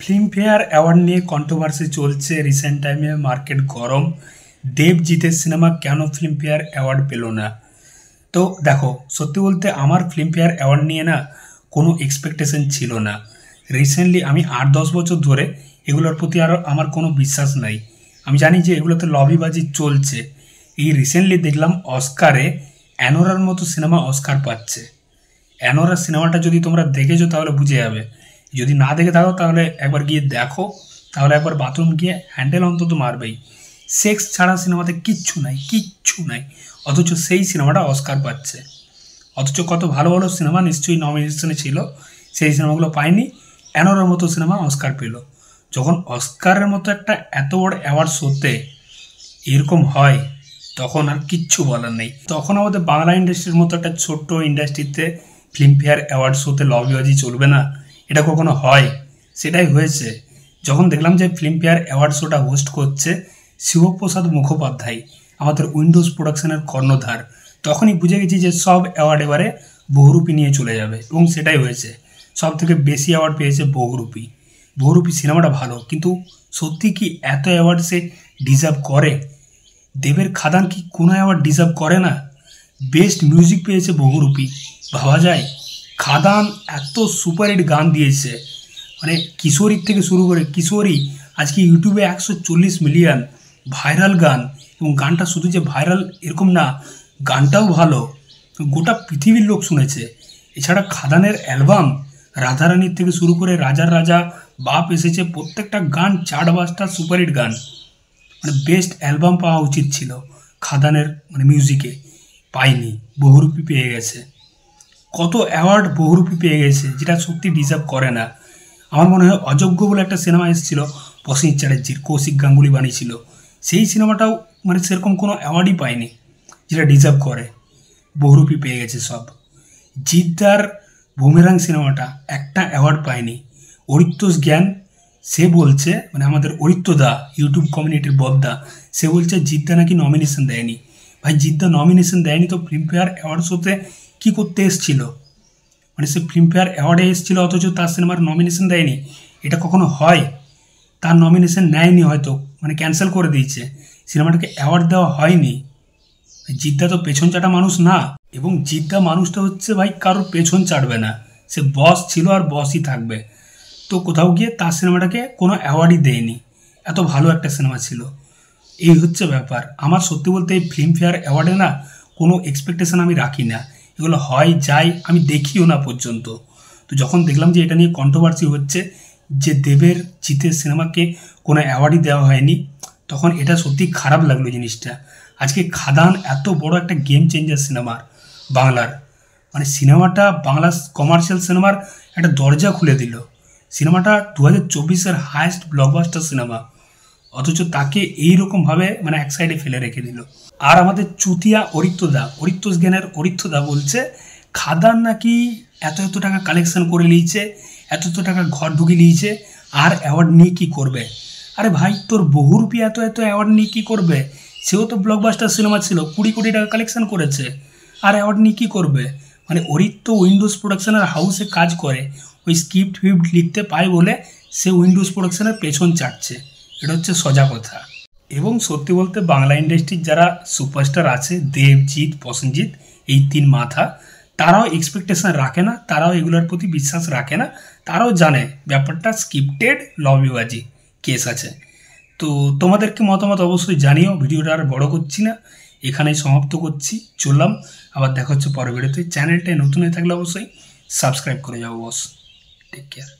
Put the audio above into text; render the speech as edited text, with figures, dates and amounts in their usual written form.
Filmfare award নিয়ে controversy চলছে recent টাইমে, মার্কেট গরম। দেবজিতের সিনেমা কেন ফিল্মফেয়ার অ্যাওয়ার্ড পেল না? তো দেখো, সত্যি বলতে আমার ফিল্মফেয়ার অ্যাওয়ার্ড নিয়ে না কোনো এক্সপেকটেশন ছিল না। রিসেন্টলি আমি 8-10 বছর ধরে এগুলোর প্রতি আর আমার কোনো বিশ্বাস নাই। আমি জানি যে এগুলোতে লবিবাজি চলছে। এই রিসেন্টলি দেখলাম অস্কারে অ্যানোরার মতো সিনেমা অস্কার পাচ্ছে। অ্যানোরা সিনেমাটা যদি তোমরা দেখেছো তাহলে বুঝে যাবে, যদি না দেখে থাকো তাহলে একবার গিয়ে দেখো, তাহলে একবার বাথরুম গিয়ে হ্যান্ডেল অন্তত মারবেই। সেক্স ছাড়া সিনেমাতে কিচ্ছু নাই, কিচ্ছু নাই, অথচ সেই সিনেমাটা অস্কার পাচ্ছে। অথচ কত ভালো ভালো সিনেমা নিশ্চয়ই নমিনেশনে ছিল, সেই সিনেমাগুলো পায়নি, অ্যানোরার মতো সিনেমা অস্কার পেল। যখন অস্কারের মতো একটা এত বড় অ্যাওয়ার্ড শোতে এরকম হয় তখন আর কিচ্ছু বলার নেই। তখন আমাদের বাংলা ইন্ডাস্ট্রির মতো একটা ছোট্ট ইন্ডাস্ট্রিতে ফিল্মফেয়ার অ্যাওয়ার্ড শোতে লবিবাজি চলবে না? এটা কখনো হয়? সেটাই হয়েছে। যখন দেখলাম যে ফিল্মফেয়ার অ্যাওয়ার্ড শোটা হোস্ট করছে শিবপ্রসাদ মুখোপাধ্যায়, আমাদের উইন্ডোজ প্রোডাকশনের কর্ণধার, তখনই বুঝে গেছি যে সব অ্যাওয়ার্ড এবারে বহুরূপী নিয়ে চলে যাবে, এবং সেটাই হয়েছে। সব থেকে বেশি অ্যাওয়ার্ড পেয়েছে বহুরূপী। বহুরূপী সিনেমাটা ভালো, কিন্তু সত্যি কি এত অ্যাওয়ার্ড সে ডিজার্ভ করে? দেবের খাদান কি কোনো অ্যাওয়ার্ড ডিজার্ভ করে না? বেস্ট মিউজিক পেয়েছে বহুরূপী, ভাবা যায়? খাদান এত সুপারহিট গান দিয়েছে, মানে কিশোরীর থেকে শুরু করে কিশোরী আজকে ইউটিউবে 140 মিলিয়ন ভাইরাল গান। এবং গানটা শুধু যে ভাইরাল এরকম না, গানটাও ভালো, গোটা পৃথিবীর লোক শুনেছে। এছাড়া খাদানের অ্যালবাম রাধারানীর থেকে শুরু করে রাজার রাজা, বাপ এসেছে, প্রত্যেকটা গান চার্টবাস্টার সুপারহিট গান। মানে বেস্ট অ্যালবাম পাওয়া উচিত ছিল খাদানের, মানে মিউজিকে, পায়নি, বহুরূপী পেয়ে গেছে। কত অ্যাওয়ার্ড বহুরূপী পেয়ে গেছে, যেটা সত্যি ডিজার্ভ করে না। আমার মনে হয় অযোগ্য বলে একটা সিনেমা এসেছিল প্রসেনজিৎ চ্যাটার্জির, কৌশিক গাঙ্গুলি বানিয়েছিল, সেই সিনেমাটাও মানে সেরকম কোনো অ্যাওয়ার্ডই পায়নি যেটা ডিজার্ভ করে। বহুরূপী পেয়ে গেছে সব। জিদ্দার বুমেরাং সিনেমাটা একটা অ্যাওয়ার্ড পায়নি। অরিত্তোষ জ্ঞান সে বলছে, মানে আমাদের অরিত্তদা, ইউটিউব কমিউনিটির বদ্দা, সে বলছে জিদ্দা নাকি নমিনেশন দেয়নি। ভাই, জিদ্দা নমিনেশন দেয়নি তো ফিল্মফেয়ার অ্যাওয়ার্ড শোতে কী করতে এসেছিল? মানে সে ফিল্মফেয়ার অ্যাওয়ার্ডে এসেছিলো অথচ তার সিনেমার নমিনেশন দেয়নি? এটা কখনো হয়? তার নমিনেশন নেয়নি, হয়তো মানে ক্যান্সেল করে দিয়েছে, সিনেমাটাকে অ্যাওয়ার্ড দেওয়া হয়নি। জিদ্দা তো পেছন চাটা মানুষ না, এবং জিদ্দা মানুষটা হচ্ছে ভাই কারোর পেছন চাটবে না, সে বস ছিল আর বসই থাকবে। তো কোথাও গিয়ে তার সিনেমাটাকে কোনো অ্যাওয়ার্ডই দেয়নি, এত ভালো একটা সিনেমা ছিল। এই হচ্ছে ব্যাপার। আমার সত্যি বলতে এই ফিল্মফেয়ার অ্যাওয়ার্ডে না কোনো এক্সপেকটেশন আমি রাখি না, এগুলো হয় যায় আমি দেখিও না পর্যন্ত। তো যখন দেখলাম যে এটা নিয়ে কন্ট্রোভার্সি হচ্ছে, যে দেবের জিতের সিনেমাকে কোনো অ্যাওয়ার্ডই দেওয়া হয়নি, তখন এটা সত্যি খারাপ লাগলো জিনিসটা। আজকে খাদান এত বড় একটা গেম চেঞ্জার সিনেমার বাংলার, মানে সিনেমাটা বাংলা কমার্শিয়াল সিনেমার একটা দরজা খুলে দিল। সিনেমাটা 2024-এর হায়েস্ট ব্লকবাস্টার সিনেমা, অথচ তাকে এইরকমভাবে মানে এক সাইডে ফেলে রেখে দিল। আর আমাদের চুতিয়া অরিত্তোষ জ্ঞানের অরিত্তদা বলছে খাদান নাকি এত এত টাকা কালেকশন করে নিয়েছে, এত এত টাকা ঘর ঢুকে নিয়েছে, আর অ্যাওয়ার্ড নিয়ে কী করবে? আরে ভাই, তোর বহুরূপী এত এত অ্যাওয়ার্ড নিয়ে কী করবে? সেও তো ব্লকবাস্টার সিনেমা ছিল, 20 কোটি টাকা কালেকশন করেছে, আর অ্যাওয়ার্ড নিয়ে কী করবে? মানে অরিত্ত উইন্ডোজ প্রোডাকশনের হাউসে কাজ করে, ওই স্ক্রিপ্ট ফিপ্ট লিখতে পায় বলে সে উইন্ডোজ প্রোডাকশনের পেছন চাটছে, এটা হচ্ছে সোজা কথা। এবং সত্যি বলতে বাংলা ইন্ডাস্ট্রির যারা সুপারস্টার আছে, দেবজিৎ, প্রসেনজিৎ, এই 3 মাথা, তারাও এক্সপেকটেশন রাখে না, তারাও এগুলোর প্রতি বিশ্বাস রাখে না, তারাও জানে ব্যাপারটা স্ক্রিপ্টেড লবিবাজি কেস আছে। তো তোমাদেরকে মতামত অবশ্যই জানিও। ভিডিওটা আর বড় করছি না, এখানেই সমাপ্ত করছি, চললাম। আবার দেখা হচ্ছে পরের ভিডিওতে। চ্যানেলটায় নতুন হয়ে থাকলে অবশ্যই সাবস্ক্রাইব করে যাও বস। Take care.